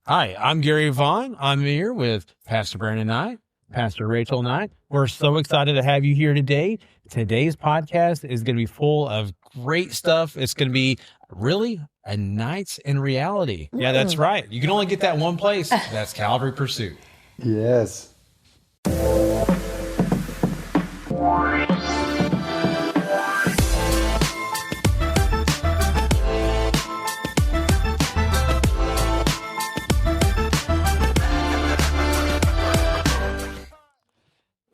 Hi, I'm Gary Vaughan. I'm here with Pastor Brandon and I, Pastor Racheal and I. We're so excited to have you here today. Today's podcast is going to be full of great stuff. It's going to be really a nights in reality. Yeah, that's right. You can only get that one place. That's Calvary Pursuit. Yes.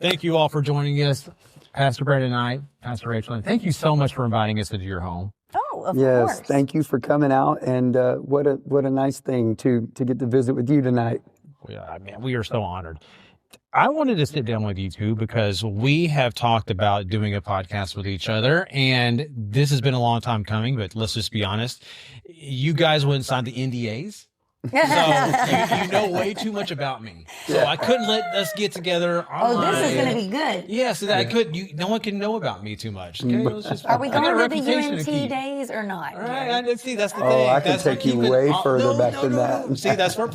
Thank you all for joining us, Pastor Brandon and I, Pastor Racheal. And thank you so much for inviting us into your home. Oh, of Yes, course. thank you for coming out, and what a nice thing to get to visit with you tonight. Yeah, man, we are so honored. I wanted to sit down with you two because we have talked about doing a podcast with each other, and this has been a long time coming, but let's just be honest. You guys went and signed the NDAs. So you know way too much about me. So I couldn't let us get together. Oh, this is going to be good. Yeah, so that I could. No one can know about me too much. Okay, let's just, Are we I got a going to the reputation to UNT keep. days or not? All right, see, that's the thing. Oh, I can That's take what you keeping- way further back than that. No. See, that's where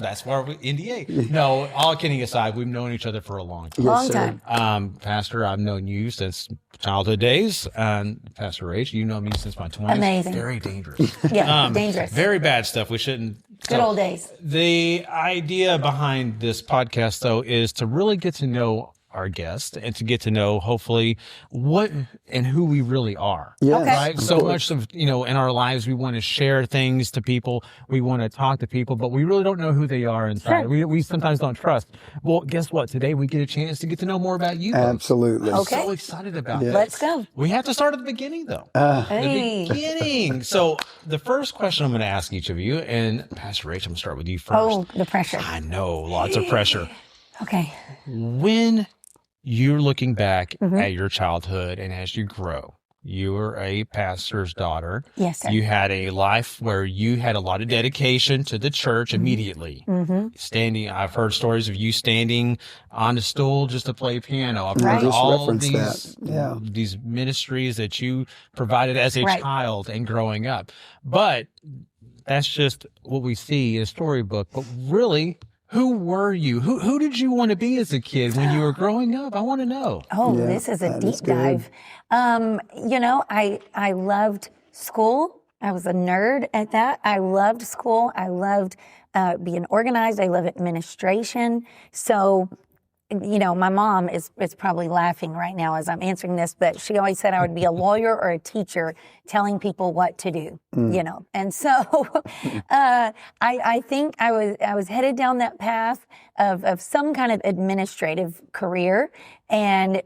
we, NDA. No, all kidding aside, we've known each other for a long time. Long sir. time. Pastor, I've known you since childhood days, and Pastor Rach, you know me since my 20s. Amazing. Very dangerous. Yeah, dangerous. Very bad stuff. We shouldn't. Good old days. The idea behind this podcast, though, is to really get to know our guest and to get to know, hopefully, what and who we really are. Yes, Okay. Right? of So course. much of, in our lives, we want to share things to people. We want to talk to people, but we really don't know who they are inside. Sure. We sometimes don't trust. Well, guess what? Today we get a chance to get to know more about you. folks. Absolutely. I'm Okay. so excited about Yeah. that. Let's go. We have to start at the beginning, though. Hey. The beginning. So the first question I'm going to ask each of you, and Pastor Rach, I'm going to start with you first. Oh, the pressure. I know, lots of pressure. Okay. When you're looking back Mm-hmm. at your childhood and as you grow, you were a pastor's daughter. Yes, sir. You had a life where you had a lot of dedication to the church immediately. Mm-hmm. I've heard stories of you standing on a stool just to play piano. I've Right. heard Just all of reference that. these ministries that you provided as a Right. child and growing up. But that's just what we see in a storybook. But really, who were you? Who did you want to be as a kid when you were growing up? I want to know. Oh, Yeah, this is a that deep is good. dive. I loved school. I was a nerd at that. I loved school. I loved being organized. I love administration. So, my mom is probably laughing right now as I'm answering this, but she always said I would be a lawyer or a teacher telling people what to do, And so I think I was headed down that path of some kind of administrative career. And,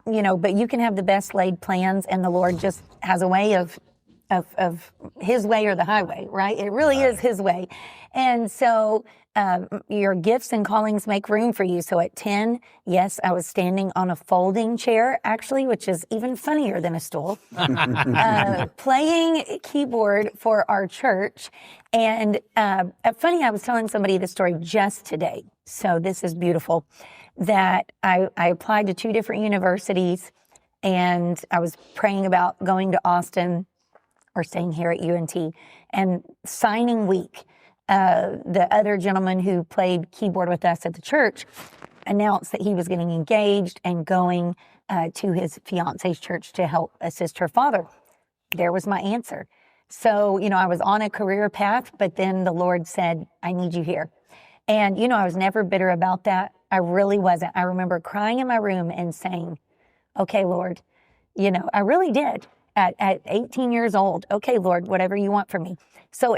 but you can have the best laid plans and the Lord just has a way of his way or the highway, right? It really is his way. And so your gifts and callings make room for you. So at 10, yes, I was standing on a folding chair, actually, which is even funnier than a stool, playing keyboard for our church. And funny, I was telling somebody this story just today. So this is beautiful, that I applied to 2 different universities, and I was praying about going to Austin or staying here at UNT, and signing week, the other gentleman who played keyboard with us at the church announced that he was getting engaged and going to his fiance's church to help assist her father. There was my answer. So, I was on a career path, but then the Lord said, I need you here. And, I was never bitter about that. I really wasn't. I remember crying in my room and saying, okay, Lord, I really did. At 18 years old, okay, Lord, whatever you want from me. So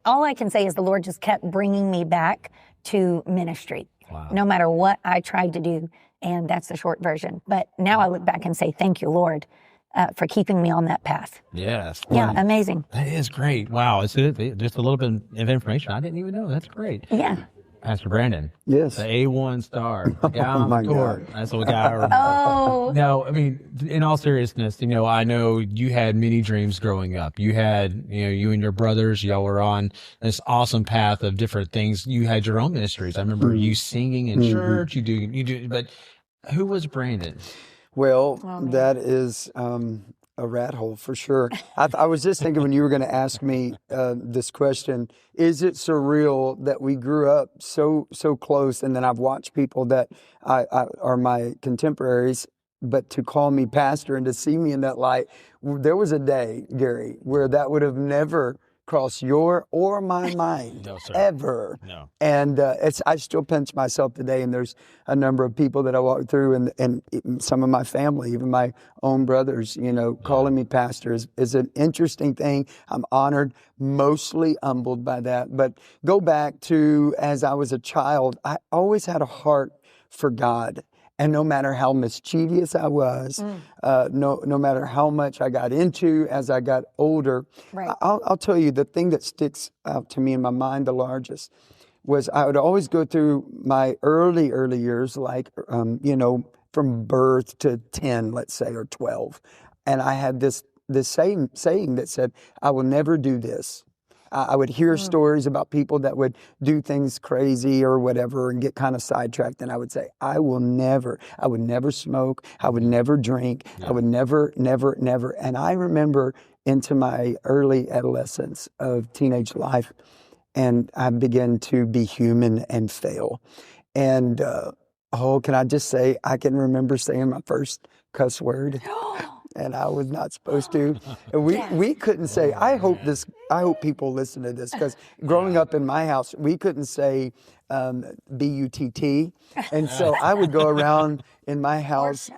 all I can say is the Lord just kept bringing me back to ministry, no matter what I tried to do. And that's the short version. But now I look back and say, thank you, Lord, for keeping me on that path. Yes. Yeah, amazing. That is great. Wow. It's just a little bit of information I didn't even know. That's great. Yeah. Pastor Brandon. Yes. The A1 star. The guy on my the court. God. That's what we got. Oh, No, I mean, in all seriousness, I know you had many dreams growing up. You had, you and your brothers, y'all were on this awesome path of different things. You had your own ministries. I remember you singing in church. You do, but who was Brandon? Well, Oh, man. that is a rat hole for sure. I was just thinking when you were going to ask me this question, is it surreal that we grew up so close, and then I've watched people that I are my contemporaries, but to call me pastor and to see me in that light, there was a day, Gary, where that would have never crossed your or my mind. No, sir. Ever. No. And I still pinch myself today, and there's a number of people that I walk through, and some of my family, even my own brothers, calling me pastor is an interesting thing. I'm honored, mostly humbled by that. But go back to, as I was a child, I always had a heart for God. And no matter how mischievous I was, no matter how much I got into as I got older, Right. I'll tell you the thing that sticks out to me in my mind the largest was I would always go through my early years, like, from birth to 10, let's say, or 12. And I had this saying that said, I will never do this. I would hear stories about people that would do things crazy or whatever and get kind of sidetracked. And I would say, I would never smoke. I would never drink. I would never. And I remember into my early adolescence of teenage life, and I began to be human and fail. And, can I just say, I can remember saying my first cuss word. And I was not supposed to. And we couldn't say, I hope people listen to this, because growing up in my house, we couldn't say B-U-T-T. And so I would go around in my house,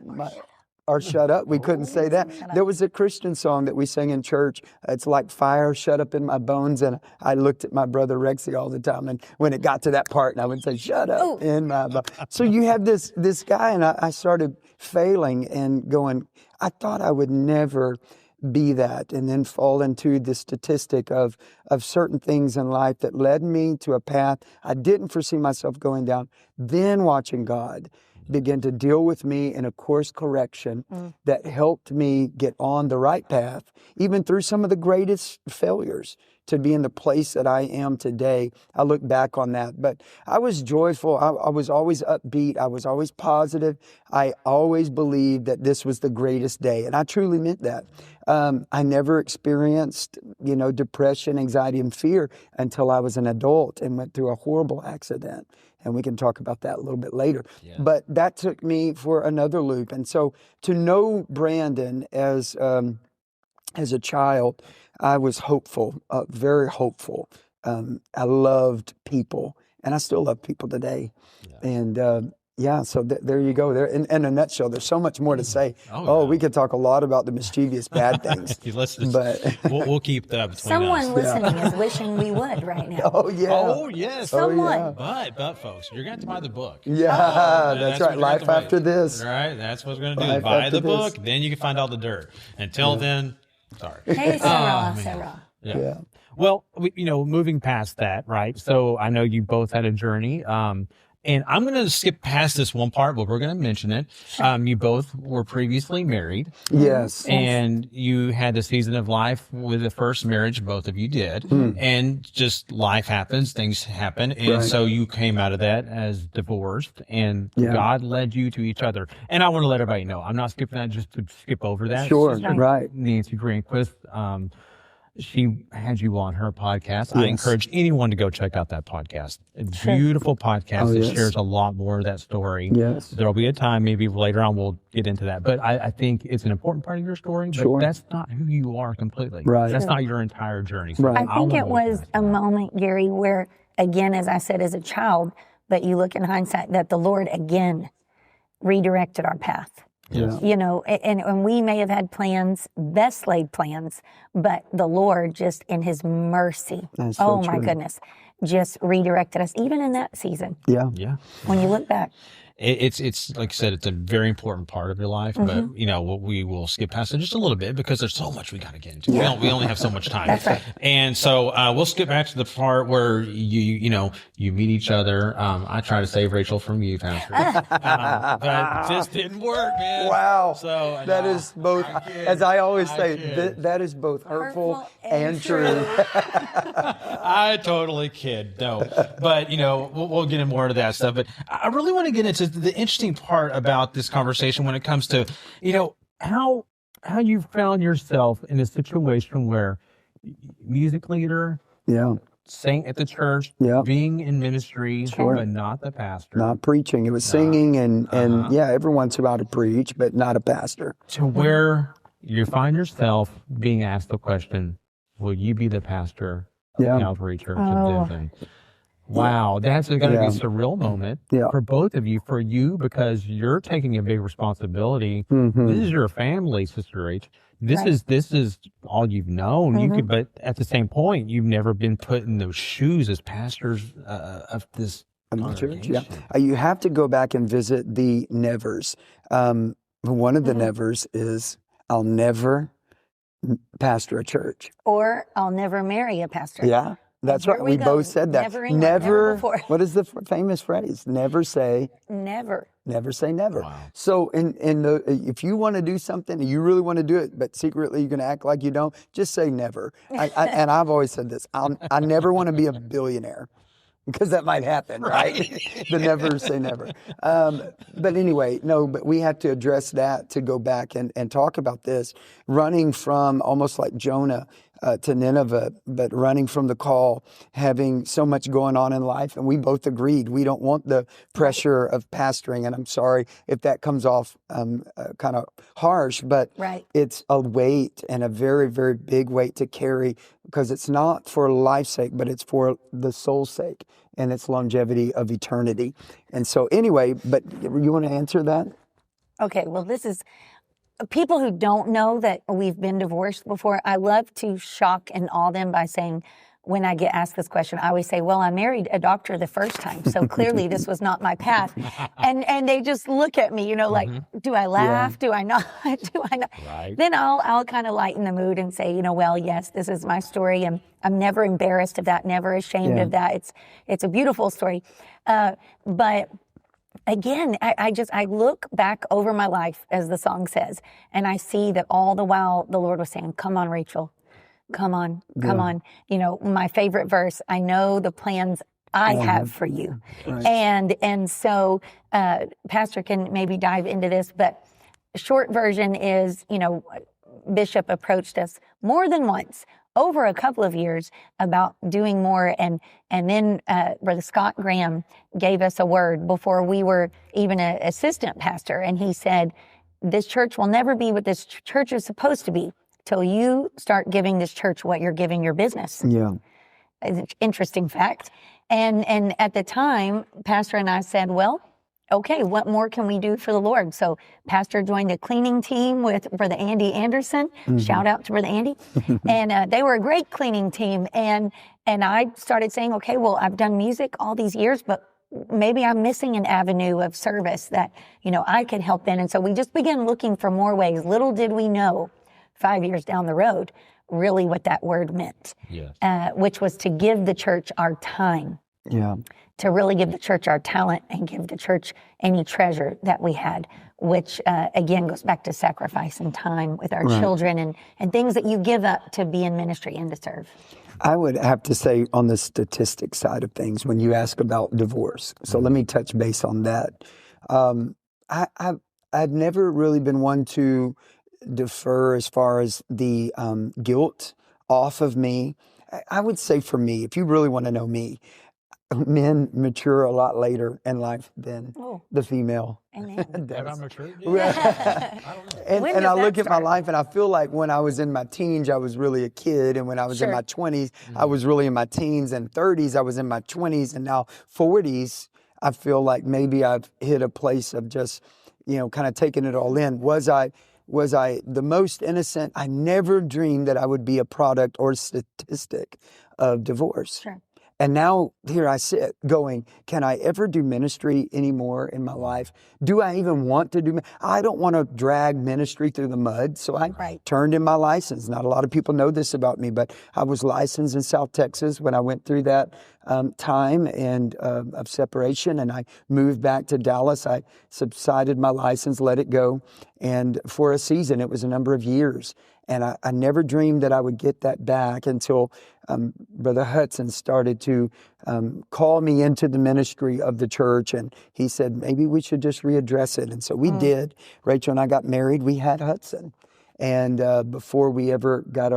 or shut up. We couldn't say that. There was a Christian song that we sang in church. It's like fire shut up in my bones. And I looked at my brother Rexy all the time. And when it got to that part, and I would say, shut up in my bones. So you have this guy, and I started failing and going, I thought I would never be that, and then fall into the statistic of certain things in life that led me to a path I didn't foresee myself going down. Then watching God begin to deal with me in a course correction that helped me get on the right path, even through some of the greatest failures, to be in the place that I am today. I look back on that, but I was joyful. I was always upbeat. I was always positive. I always believed that this was the greatest day, and I truly meant that. I never experienced, depression, anxiety, and fear until I was an adult and went through a horrible accident. And we can talk about that a little bit later. Yeah. But that took me for another loop. And so to know Brandon as a child, I was hopeful, very hopeful. I loved people, and I still love people today. Yeah. And so there you go. There, in a nutshell, there's so much more to say. We could talk a lot about the mischievous bad things. But we'll keep that between Someone us. listening is wishing we would right now. Oh, yeah. Oh, yes. Someone. But folks, you're going to buy the book. Yeah, that's right. Life after this. Right. That's what we're going to do. Buy the book, then you can find all the dirt. Until then, sorry. Hey, Sarah. Yeah. Well, moving past that, right? So I know you both had a journey. And I'm going to skip past this one part, but we're going to mention it. You both were previously married. Yes. And you had a season of life with the first marriage, both of you did. And just life happens, things happen. And so you came out of that as divorced, and God led you to each other. And I want to let everybody know, I'm not skipping that just to skip over that. Sure, right. Nancy Greenquist, she had you on her podcast. Yes. I encourage anyone to go check out that podcast. A beautiful podcast that shares a lot more of that story. Yes. There'll be a time, maybe later on, we'll get into that. But I think it's an important part of your story, but that's not who you are completely. Right. That's not your entire journey. So right. I think it was a moment, Gary, where, again, as I said, as a child, but you look in hindsight, that the Lord, again, redirected our path. Yeah. And we may have had plans, best laid plans, but the Lord just in his mercy, my goodness, just redirected us, even in that season. Yeah. Yeah. When you look back. It's like I said, it's a very important part of your life, but we will skip past it just a little bit because there's so much we got to get into. Yeah. We only have so much time. That's right. And so we'll skip back to the part where you meet each other. I try to save Racheal from you, Pastor, but it just didn't work, man. Wow. So that is both, as I always say, that is both hurtful and true. I totally kid. No, but we'll get into more of that stuff. But I really want to get into the interesting part about this conversation when it comes to, how how you found yourself in a situation where music leader, Yeah. sing at the church, Yeah. being in ministry, Sure. but not the pastor. Not preaching. It was singing and Uh-huh. yeah, every once in a while to preach, but not a pastor. To where you find yourself being asked the question, will you be the pastor of Yeah. Calvary Church Oh. of Denton? Wow, that's got to Yeah. be a surreal moment Yeah. for both of you, for you, because you're taking a big responsibility. Mhm. This is your family, Sister H. This Right. is all you've known. You Mhm. could, but at the same point, you've never been put in those shoes as pastors of this Of the church, yeah. congregation. You have to go back and visit the nevers. One of the Mhm. nevers is, I'll never pastor a church. Or I'll never marry a pastor. Yeah, that's here right. we We go. both said that. Never England, never before. What is the famous phrase? Never say Never. never. Wow. So if you want to do something and you really want to do it, but secretly you're going to act like you don't, just say never. And I've always said this. I never want to be a billionaire. Because that might happen, right? The never say never. But anyway, no, but we have to address that to go back and talk about this. Running from almost like Jonah to Nineveh, but running from the call, having so much going on in life. And we both agreed we don't want the pressure of pastoring. And I'm sorry if that comes off kind of harsh, but Right. it's a weight and a very, very big weight to carry because it's not for life's sake, but it's for the soul's sake and its longevity of eternity. And so anyway, but you want to answer that? Okay, well, this is people who don't know that we've been divorced before. I love to shock and awe them by saying, when I get asked this question, I always say, well, I married a doctor the first time, so clearly this was not my path. And they just look at me, like, do I laugh? Do I not? Do I not? Right. Then I'll kind of lighten the mood and say, well, yes, this is my story, and I'm never embarrassed of that, never ashamed of that. It's a beautiful story. But again, I look back over my life, as the song says, and I see that all the while the Lord was saying, come on, Racheal. Come on. My favorite verse, I know the plans I have for you. Right. And so Pastor can maybe dive into this, but short version is, Bishop approached us more than once over a couple of years about doing more. And then Brother Scott Graham gave us a word before we were even an assistant pastor. And he said, this church will never be what this church is supposed to be till you start giving this church what you're giving your business. Yeah. It's an interesting fact. And at the time, Pastor and I said, well, okay, what more can we do for the Lord? So Pastor joined a cleaning team with Brother Andy Anderson. Shout out to Brother Andy. And they were a great cleaning team. And I started saying, okay, well, I've done music all these years, but maybe I'm missing an avenue of service that, I could help in. And so we just began looking for more ways. Little did we know 5 years down the road, really what that word meant, which was to give the church our time, to really give the church our talent and give the church any treasure that we had, which again goes back to sacrifice and time with our children and things that you give up to be in ministry and to serve. I would have to say on the statistic side of things, when you ask about divorce, so let me touch base on that. I've never really been one to defer as far as the guilt off of me. I would say for me, if you really want to know me, men mature a lot later in life than the female. Amen. Have I matured? And I look at my life and I feel like when I was in my teens, I was really a kid. And when I was in my 20s, I was really in my teens, and 30s, I was in my 20s. And now 40s, I feel like maybe I've hit a place of just, kind of taking it all in. Was I the most innocent? I never dreamed that I would be a product or statistic of divorce. Sure. And now here I sit going, can I ever do ministry anymore in my life? Do I even want to do? I don't want to drag ministry through the mud. So I turned in my license. Not a lot of people know this about me, but I was licensed in South Texas when I went through that time and of separation. And I moved back to Dallas. I subsided my license, let it go. And for a season, it was a number of years. And I never dreamed that I would get that back until Brother Hudson started to call me into the ministry of the church. And he said, maybe we should just readdress it. And so we did. Racheal and I got married. We had Hudson. And before we ever got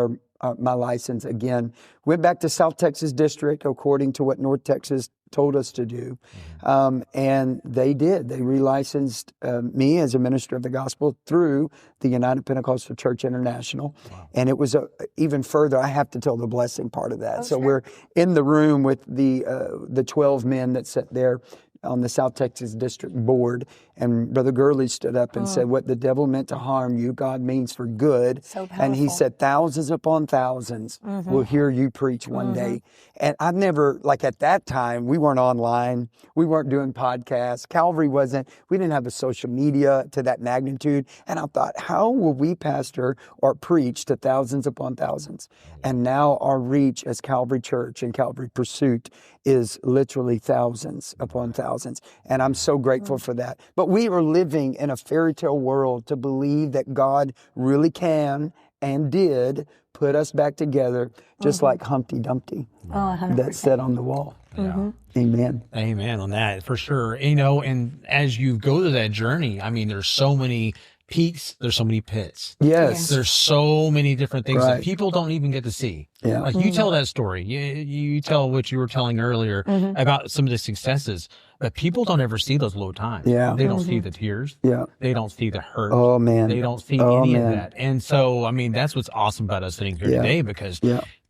my license again, went back to South Texas District according to what North Texas told us to do. And they did. They relicensed me as a minister of the gospel through the United Pentecostal Church International. Wow. And it was even further. I have to tell the blessing part of that. Oh, so sure. we're in the room with the 12 men that sat there on the South Texas District Board, and Brother Gurley stood up and said, what the devil meant to harm you, God means for good. So powerful. And he said, thousands upon thousands will hear you preach one day. And I've never, like at that time, we weren't online, we weren't doing podcasts, Calvary wasn't, we didn't have a social media to that magnitude. And I thought, how will we pastor or preach to thousands upon thousands? And now our reach as Calvary Church and Calvary Pursuit is literally thousands upon thousands. And I'm so grateful for that. But we are living in a fairy tale world to believe that God really can and did put us back together, just like Humpty Dumpty that sat on the wall. Yeah. Amen. Amen on that, for sure. You know, and as you go through that journey, I mean, there's so many peaks, there's so many pits. Yes. There's so many different things that people don't even get to see. Yeah. Like you tell that story. You tell what you were telling earlier about some of the successes, but people don't ever see those low times. Yeah. They don't see the tears. Yeah. They don't see the hurt. Oh, man. They don't see any of that. And so, I mean, that's what's awesome about us sitting here today, because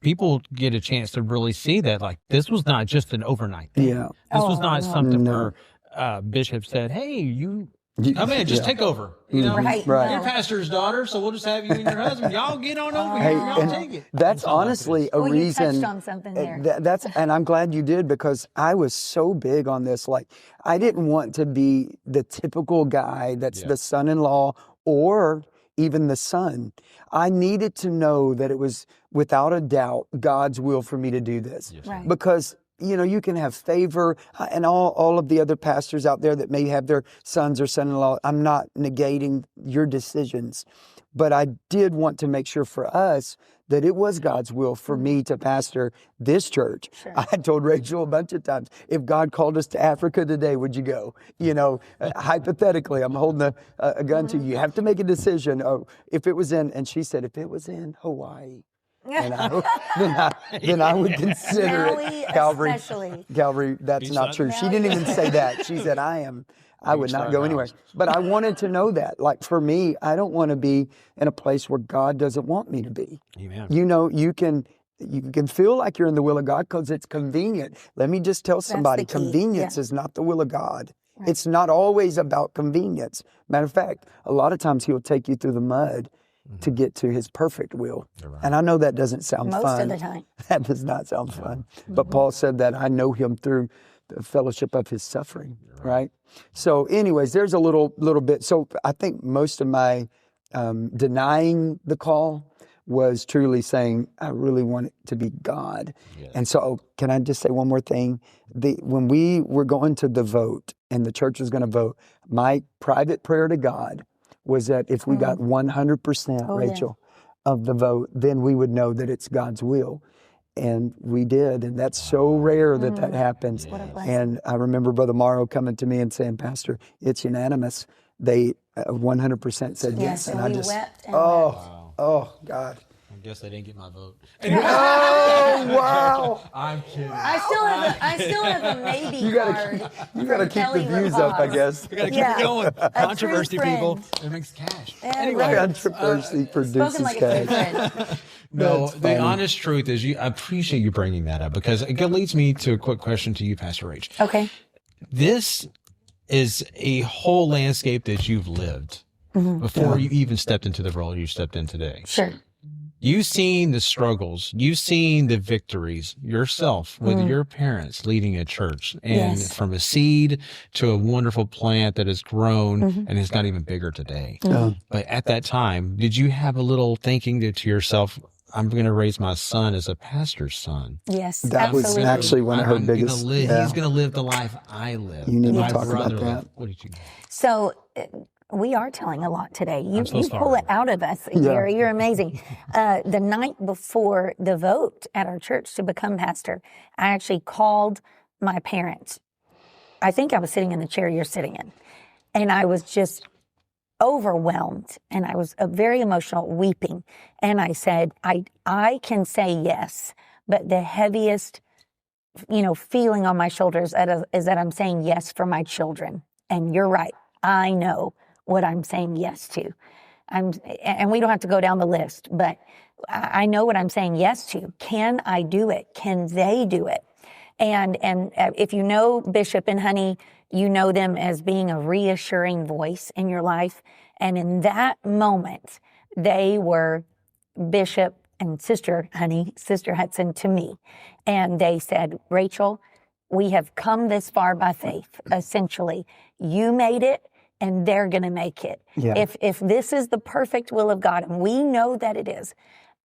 people get a chance to really see that, like, this was not just an overnight thing. Yeah. This was not something where Bishop said, hey, you come in, just take over. You know, Right. You're pastor's daughter, so we'll just have you and your husband. Y'all get on over here. Y'all take it. That's honestly a reason. You touched on something there. And I'm glad you did, because I was so big on this. Like, I didn't want to be the typical guy that's the son-in-law or even the son. I needed to know that it was without a doubt God's will for me to do this. Yes. Right. Because you know, you can have favor, and all of the other pastors out there that may have their sons or son-in-law. I'm not negating your decisions, but I did want to make sure for us that it was God's will for me to pastor this church. Sure. I told Racheal a bunch of times, if God called us to Africa today, would you go? You know, hypothetically, I'm holding a gun to you. You have to make a decision. Oh, if it was and she said, if it was in Hawaii, then I would consider it. Calvary, especially. Calvary, that's not true. She didn't even say that. She said, I would not go anywhere. But I wanted to know that. Like, for me, I don't want to be in a place where God doesn't want me to be. Amen. You know, you can feel like you're in the will of God because it's convenient. Let me just tell somebody, convenience is not the will of God. Right. It's not always about convenience. Matter of fact, a lot of times He'll take you through the mud to get to His perfect will. Right. And I know that doesn't sound fun. Most of the time. That does not sound fun. But Paul said that I know Him through the fellowship of His suffering, right? So anyways, there's a little bit. So I think most of my denying the call was truly saying, I really want it to be God. Yeah. And so can I just say one more thing? When we were going to the vote and the church was going to vote, my private prayer to God was that if we got 100%, Racheal, of the vote, then we would know that it's God's will. And we did. And that's so rare that happens. And I remember Brother Morrow coming to me and saying, Pastor, it's unanimous. They 100% said yes. And I just, wept and oh, God. I guess I didn't get my vote. Oh, wow. I'm kidding. I still have a maybe card. You got to keep the views up, I guess. We got to keep it going. Controversy, people. It makes cash. Anyway. Controversy produces like cash. No, the honest truth is, I appreciate you bringing that up, because it leads me to a quick question to you, Pastor Rach. Okay. This is a whole landscape that you've lived before you even stepped into the role you stepped in today. Sure. You've seen the struggles. You've seen the victories yourself with your parents leading a church, and from a seed to a wonderful plant that has grown and has got even bigger today. But at that time, did you have a little thinking to yourself, I'm going to raise my son as a pastor's son? Yes, that was actually one of her biggest. He's going to live the life I live. You need to talk about that. What did you? So we are telling a lot today. You pull it out of us, Gary. You're amazing. The night before the vote at our church to become pastor, I actually called my parents. I think I was sitting in the chair you're sitting in, and I was just overwhelmed, and I was very emotional, weeping. And I said, I can say yes, but the heaviest, feeling on my shoulders is that I'm saying yes for my children. And you're right. I know what I'm saying yes to. And we don't have to go down the list, but I know what I'm saying yes to. Can I do it? Can they do it? And if you know Bishop and Honey, you know them as being a reassuring voice in your life. And in that moment, they were Bishop and Sister Hudson to me. And they said, Racheal, we have come this far by faith, essentially. You made it, and they're going to make it. Yeah. If this is the perfect will of God, and we know that it is,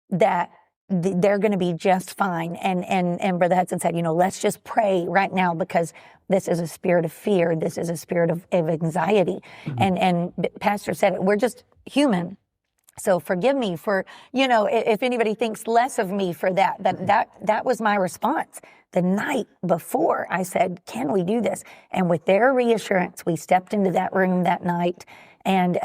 that they're going to be just fine. And Brother Hudson said, let's just pray right now, because this is a spirit of fear. This is a spirit of anxiety. Mm-hmm. And Pastor said, we're just human. So forgive me for, if anybody thinks less of me for that. That was my response. The night before, I said, can we do this? And with their reassurance, we stepped into that room that night. And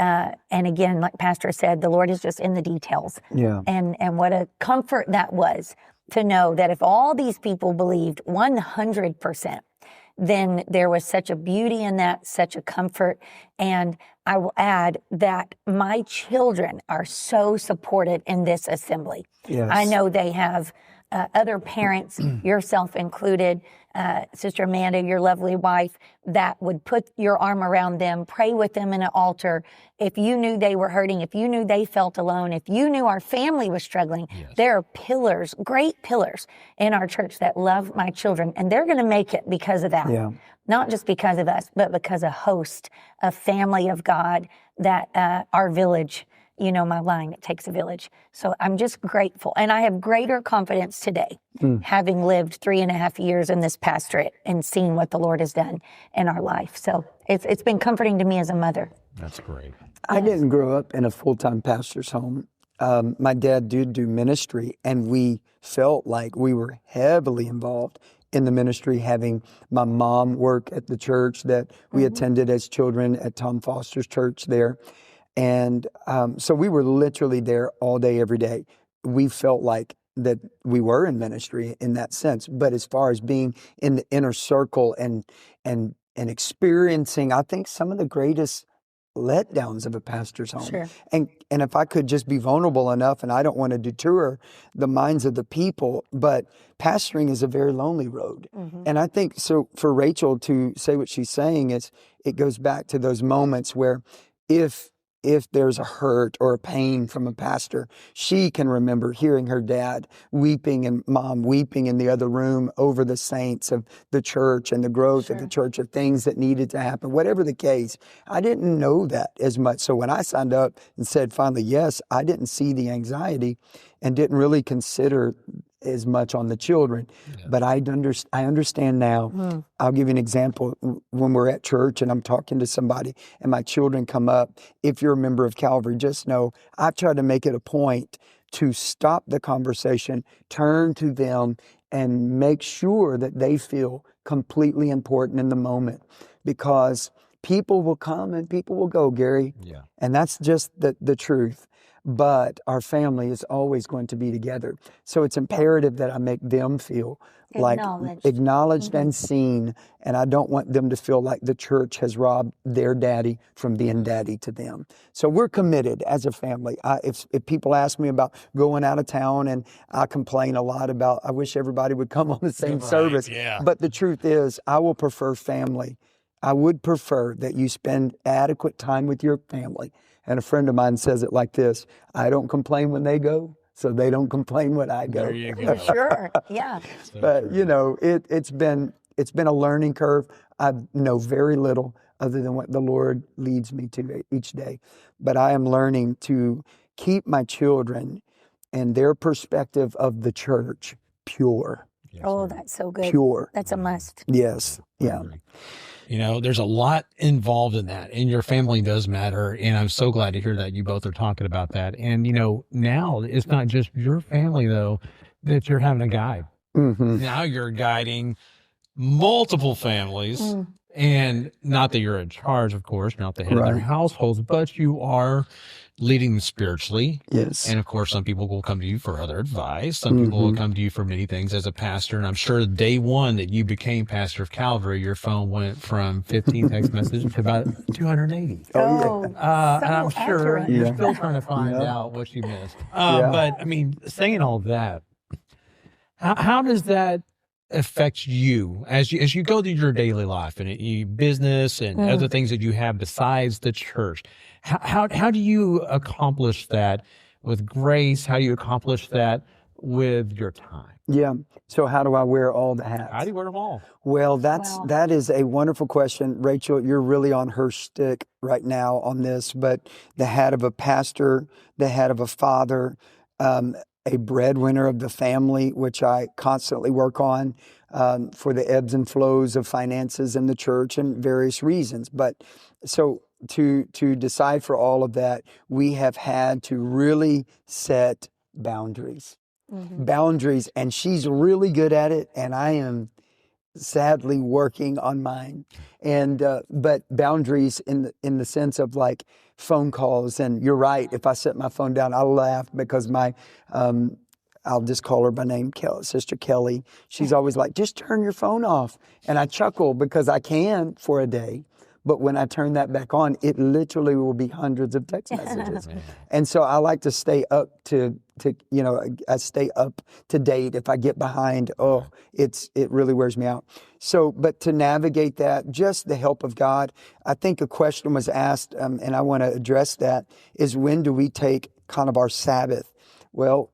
again, like Pastor said, the Lord is just in the details. Yeah. And what a comfort that was to know that if all these people believed 100%, then there was such a beauty in that, such a comfort. And I will add that my children are so supported in this assembly. Yes. I know they have other parents, yourself included, Sister Amanda, your lovely wife, that would put your arm around them, pray with them in an altar. If you knew they were hurting, if you knew they felt alone, if you knew our family was struggling, yes. There are pillars, great pillars in our church that love my children, and they're going to make it because of that. Yeah. Not just because of us, but because a host, a family of God that our village, my line, it takes a village. So I'm just grateful. And I have greater confidence today, having lived 3.5 years in this pastorate and seeing what the Lord has done in our life. So it's been comforting to me as a mother. That's great. I didn't grow up in a full-time pastor's home. My dad did do ministry, and we felt like we were heavily involved in the ministry, having my mom work at the church that we attended as children at Tom Foster's church there. And so we were literally there all day, every day. We felt like that we were in ministry in that sense. But as far as being in the inner circle and experiencing, I think, some of the greatest letdowns of a pastor's home. Sure. And if I could just be vulnerable enough, and I don't want to deter the minds of the people, but pastoring is a very lonely road. Mm-hmm. And I think so for Racheal to say what she's saying is it goes back to those moments where if there's a hurt or a pain from a pastor, she can remember hearing her dad weeping and mom weeping in the other room over the saints of the church and the growth of the church, of things that needed to happen, whatever the case. I didn't know that as much. So when I signed up and said finally yes, I didn't see the anxiety and didn't really consider as much on the children. Yeah. But I understand now. I'll give you an example. When we're at church and I'm talking to somebody and my children come up, if you're a member of Calvary, just know I've tried to make it a point to stop the conversation, turn to them, and make sure that they feel completely important in the moment, because people will come and people will go, Gary. Yeah. And that's just the truth. But our family is always going to be together. So it's imperative that I make them feel like acknowledged and seen. And I don't want them to feel like the church has robbed their daddy from being daddy to them. So we're committed as a family. If people ask me about going out of town, and I complain a lot about, I wish everybody would come on the same service. Yeah. But the truth is, I will prefer family. I would prefer that you spend adequate time with your family. And a friend of mine says it like this: I don't complain when they go, so they don't complain when I go. There you go. Sure, yeah. So but true. It's been a learning curve. I know very little other than what the Lord leads me to each day. But I am learning to keep my children and their perspective of the church pure. Yes, that's so good. Pure. That's a must. Yes. Yeah. There's a lot involved in that, and your family does matter. And I'm so glad to hear that you both are talking about that. And, now it's not just your family, though, that you're having a guide. Mm-hmm. Now you're guiding multiple families And not that you're in charge, of course, not the head of their Right. households, but you are leading them spiritually. Yes. And of course, some people will come to you for other advice. Some people will come to you for many things as a pastor. And I'm sure day one that you became pastor of Calvary, your phone went from 15 text messages to about 280. Oh, And I'm so sure accurate. you're Yeah. still trying to find Yeah. out what you missed. Yeah. But I mean, saying all that, how does that affect you as you go through your daily life and you business and other things that you have besides the church? How do you accomplish that with grace? How do you accomplish that with your time? Yeah. So how do I wear all the hats? How do you wear them all? Well, Wow. that is a wonderful question. Racheal, you're really on her stick right now on this, but the hat of a pastor, the hat of a father, a breadwinner of the family, which I constantly work on for the ebbs and flows of finances in the church and various reasons. But so to decide for all of that, we have had to really set boundaries. Boundaries, and she's really good at it, and I am sadly working on mine. And but boundaries in the sense of like phone calls. And you're right, if I set my phone down, I'll laugh because my I'll just call her by name, Sister Kelly. She's always like, just turn your phone off. And I chuckle because I can for a day. But when I turn that back on, it literally will be hundreds of text messages. And so I like to stay up I stay up to date. If I get behind, it really wears me out. So, but to navigate that, just the help of God. I think a question was asked, and I want to address that, is when do we take kind of our Sabbath? Well,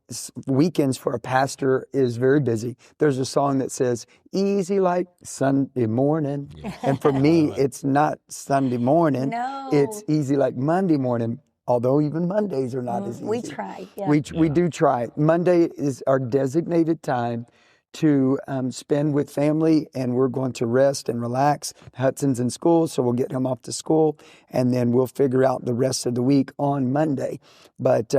weekends for a pastor is very busy. There's a song that says, easy like Sunday morning. And for me, it's not Sunday morning. No. It's easy like Monday morning, although even Mondays are not as easy. We try. Yeah. We do try. Monday is our designated time to spend with family, and we're going to rest and relax. Hudson's in school, so we'll get him off to school, and then we'll figure out the rest of the week on Monday. But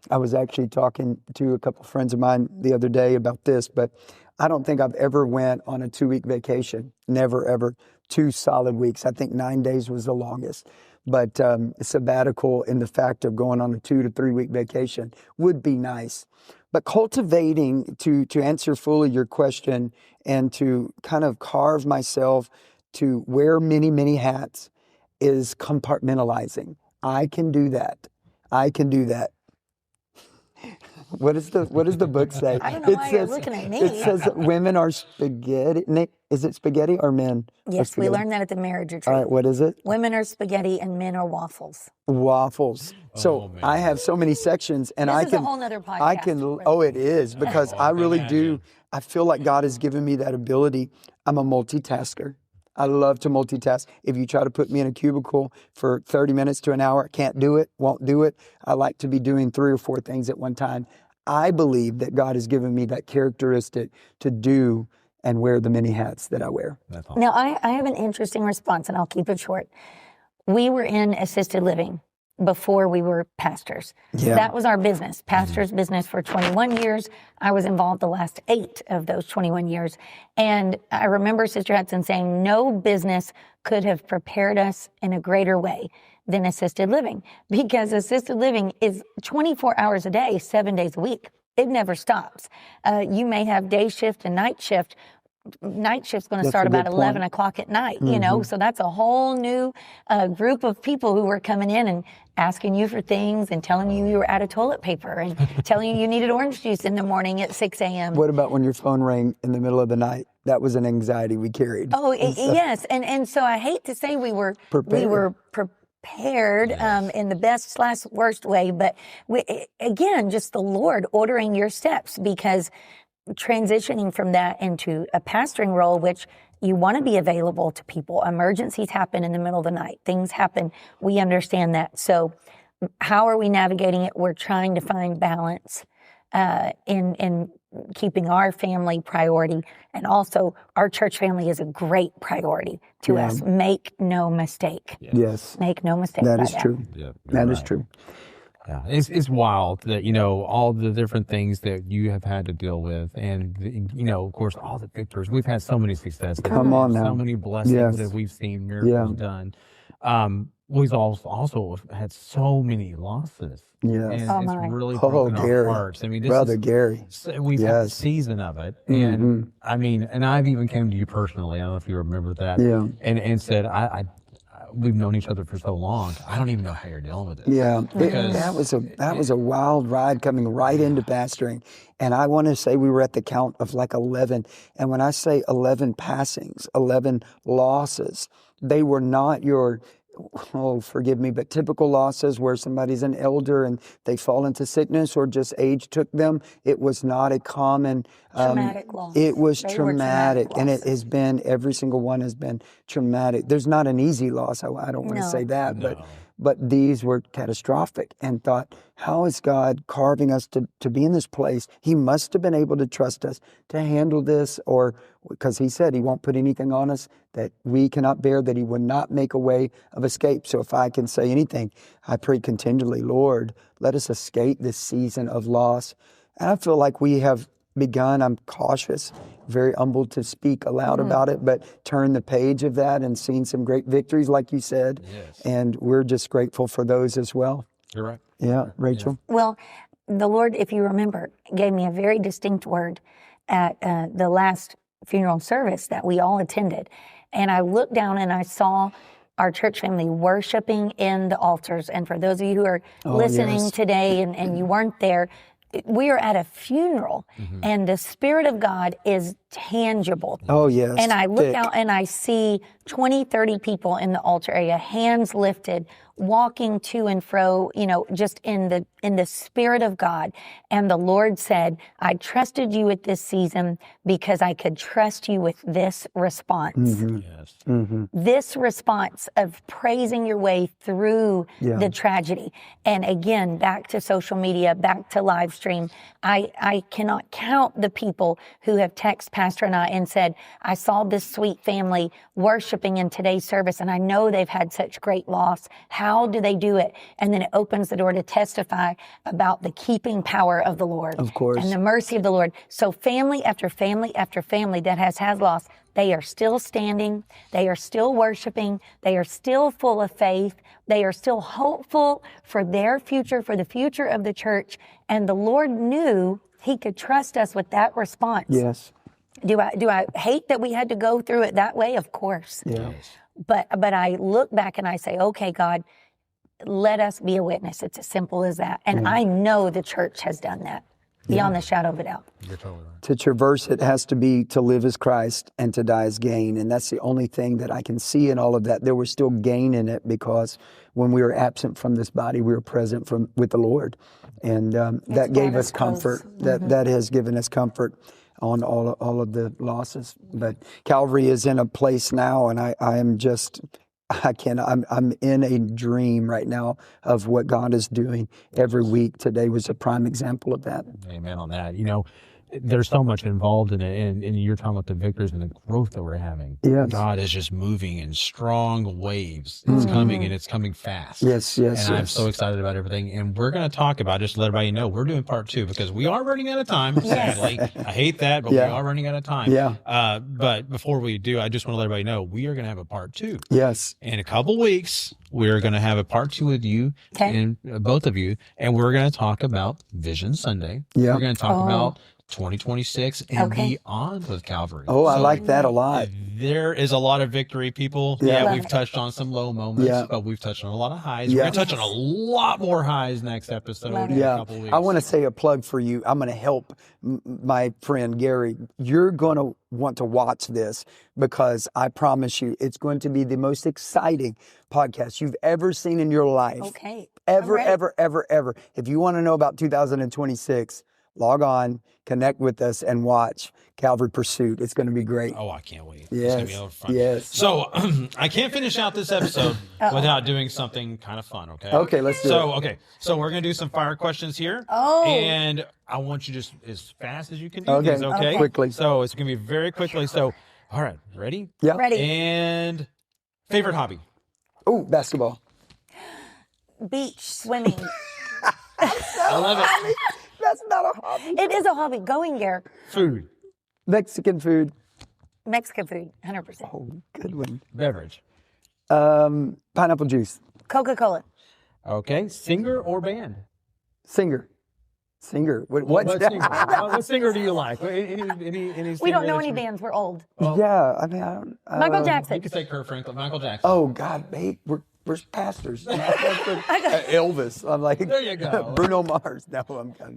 I was actually talking to a couple friends of mine the other day about this, but I don't think I've ever went on a 2-week vacation. Never, ever. 2 solid weeks. I think 9 days was the longest. But sabbatical in the fact of going on a 2 to 3 week vacation would be nice. But cultivating, to answer fully your question and to kind of carve myself to wear many, many hats is compartmentalizing. I can do that. I can do that. What does the book say? I don't know why you're looking at me. It says that women are spaghetti. Nick, is it spaghetti or men? Yes, we learned that at the marriage retreat. All right, what is it? Women are spaghetti and men are waffles. Waffles. So man. I have so many sections, and This I is can. a whole nother podcast. I can. Oh, it is because I really do. I feel like God has given me that ability. I'm a multitasker. I love to multitask. If you try to put me in a cubicle for 30 minutes to an hour, can't do it, won't do it. I like to be doing 3 or 4 things at one time. I believe that God has given me that characteristic to do and wear the many hats that I wear. That's awesome. Now, I have an interesting response, and I'll keep it short. We were in assisted living before we were pastors. Yeah. That was our business, pastor's business for 21 years. I was involved the last 8 of those 21 years. And I remember Sister Hudson saying, no business could have prepared us in a greater way than assisted living, because assisted living is 24 hours a day, 7 days a week. It never stops. You may have day shift and night shift. Night shift's going to start about 11 o'clock at night, you know, so that's a whole new group of people who were coming in and asking you for things and telling you you were out of toilet paper and telling you needed orange juice in the morning at 6 a.m. What about when your phone rang in the middle of the night? That was an anxiety we carried. Oh, yes. And so I hate to say we were prepared in the best/worst way, but again, just the Lord ordering your steps, because transitioning from that into a pastoring role, which you want to be available to people. Emergencies happen in the middle of the night. Things happen. We understand that. So how are we navigating it? We're trying to find balance in keeping our family priority, and also our church family is a great priority to us. Make no mistake. Yes. Make no mistake. That by is true. Yeah, That is right. true. Yeah, it's wild that, all the different things that you have had to deal with. And, of course, all the victories. We've had so many successes. Come on now. So many blessings Yes. that we've seen miracles done. We've also had so many losses. Yes. And it's really Oh, broken our Gary. hearts. I mean, Brother Gary. we've had a Yes. season of it. And I mean, and I've even came to you personally. I don't know if you remember that. Yeah. And said, we've known each other for so long. I don't even know how you're dealing with it. Yeah, Because that was a wild ride coming right into pastoring. And I want to say we were at the count of like 11. And when I say 11 passings, 11 losses, they were not your, forgive me, but typical losses where somebody's an elder and they fall into sickness or just age took them. It was not a common Traumatic loss. It was They were traumatic, and it losses. has been, every single one has been traumatic. There's not an easy loss. I don't want to No. say that, No. but these were catastrophic, and thought, how is God carving us to be in this place? He must have been able to trust us to handle this, or because he said he won't put anything on us that we cannot bear, that he would not make a way of escape. So if I can say anything, I pray continually, Lord, let us escape this season of loss. And I feel like we have begun. I'm cautious, very humbled to speak aloud about it, but turn the page of that and seen some great victories, like you said. Yes. And we're just grateful for those as well. You're right. Yeah, Rachel. Well, the Lord, if you remember, gave me a very distinct word at the last funeral service that we all attended. And I looked down and I saw our church family worshiping in the altars. And for those of you who are listening yes. today and you weren't there, we are at a funeral and the Spirit of God is tangible. Oh, yes. And I look Thick. out and I see 20, 30 people in the altar area, hands lifted, walking to and fro, just in the Spirit of God. And the Lord said, I trusted you with this season because I could trust you with this response. Yes. This response of praising your way through the tragedy. And again, back to social media, back to live stream. I cannot count the people who have texted Pastor and I and said, I saw this sweet family worshiping in today's service and I know they've had such great loss. How do they do it? And then it opens the door to testify about the keeping power of the Lord. Of course. And the mercy of the Lord. So family after family after family that has had loss, they are still standing, they are still worshiping, they are still full of faith, they are still hopeful for their future, for the future of the church. And the Lord knew he could trust us with that response. Yes. Do I hate that we had to go through it that way? Of course. Yeah. But I look back and I say, okay, God, let us be a witness. It's as simple as that. And I know the church has done that beyond the shadow of a doubt. You're totally right. To traverse it has to be to live as Christ and to die as gain. And that's the only thing that I can see in all of that. There was still gain in it because when we were absent from this body, we were present with the Lord. And that gave brought us us close. comfort. That has given us comfort on all of the losses. But Calvary is in a place now, and I am just, I'm in a dream right now of what God is doing every week. Today was a prime example of that. Amen on that. There's so much involved in it, and you're talking about the victories and the growth that we're having. Yes. God is just moving in strong waves. It's coming, and it's coming fast. Yes. And I'm so excited about everything. And we're going to talk about, just to let everybody know, we're doing part 2 because we are running out of time, sadly. I hate that, but we are running out of time. Yeah. But before we do, I just want to let everybody know we are going to have a part 2. Yes. In a couple weeks, we're going to have a part 2 with you and both of you, and we're going to talk about Vision Sunday. Yeah. We're going to talk about 2026 and beyond with Calvary. Oh, I like that a lot. There is a lot of victory, people. Yeah. We've touched on some low moments, but we've touched on a lot of highs. We're going to touch on a lot more highs next episode in a couple weeks. I want to say a plug for you. I'm going to help my friend Gary. You're going to want to watch this because I promise you it's going to be the most exciting podcast you've ever seen in your life. Okay. Ever. If you want to know about 2026, log on, connect with us, and watch Calvary Pursuit. It's going to be great. Oh, I can't wait. Yes. It's going to be a lot of fun. Yes. So I can't finish out this episode without doing something kind of fun, okay? Okay, let's do it. Okay. So we're going to do some fire questions here. Oh. And I want you just as fast as you can do Okay. these, okay? Quickly. So it's going to be very quickly. So, all right, ready? Yeah. Ready. And favorite hobby? Oh, basketball. Beach, swimming. I love it. That's not a hobby. It is a hobby. Going there. Food, Mexican food. Mexican food, 100%. Oh, good one. beverage. Pineapple juice. Coca-Cola. Okay, singer or band? Singer. Singer. What's What that? singer? What singer do you like? Any We don't singer know that any you- bands. We're old. Yeah, I mean, I don't. Michael You Jackson. could say Kurt Franklin, Michael Jackson. Oh God, hey, we're pastors. Elvis. I'm like, There you go. Bruno Mars. No,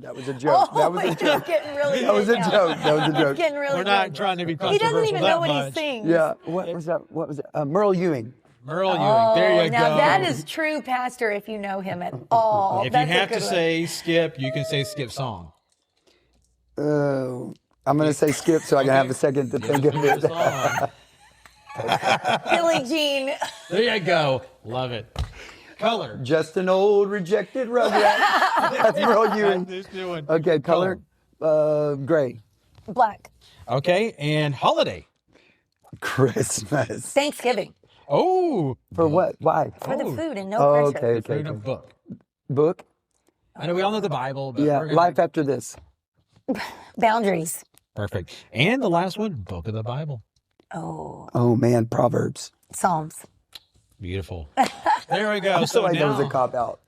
that was a joke. Oh, That was a it's joke. getting really That was a good now. joke. That was a It's joke. getting really We're not good. trying to be He controversial doesn't even know that what much. he sings. Yeah. What was that? What was it? Merle Ewing. Merle Ewing. Oh, There you now go. that is true, Pastor, if you know him at all. If you That's a have to good one. say skip, you can say skip song. I'm gonna say skip so I can have a second to think of it. Song. Billie Jean. There you go. Love it. Color. Just an old rejected rugrat. That's Merle Ewing. Just doing. Okay, color. Gray. Black. Okay, and holiday. Christmas. Thanksgiving. Oh, For what? Why? For the food and no Oh, pressure. okay, favorite okay. book. Book. I know we all know the Bible, but Yeah. we're gonna- Life after this. Boundaries. Perfect. And the last one, book of the Bible. Oh, Oh man, Proverbs. Psalms. Beautiful. There we go. I feel So like that was now, a cop out.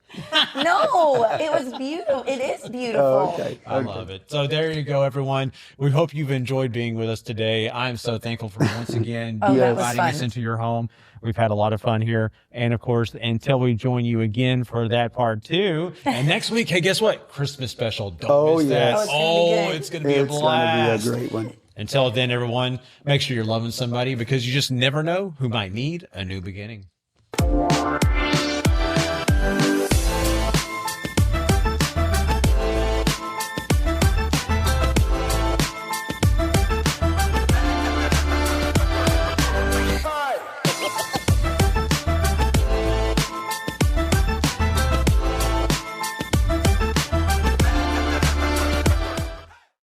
No, it was beautiful. It is beautiful. Oh, okay. I love it. So there you go, everyone. We hope you've enjoyed being with us today. I'm so thankful for once again Oh, that was inviting us fun. into your home. We've had a lot of fun here. And of course, until we join you again for that part 2. And next week, hey, guess what? Christmas special. Don't Oh, miss yes. that. Oh, It's going to be a It's gonna blast. be a great one. Until then, everyone, make sure you're loving somebody because you just never know who might need a new beginning.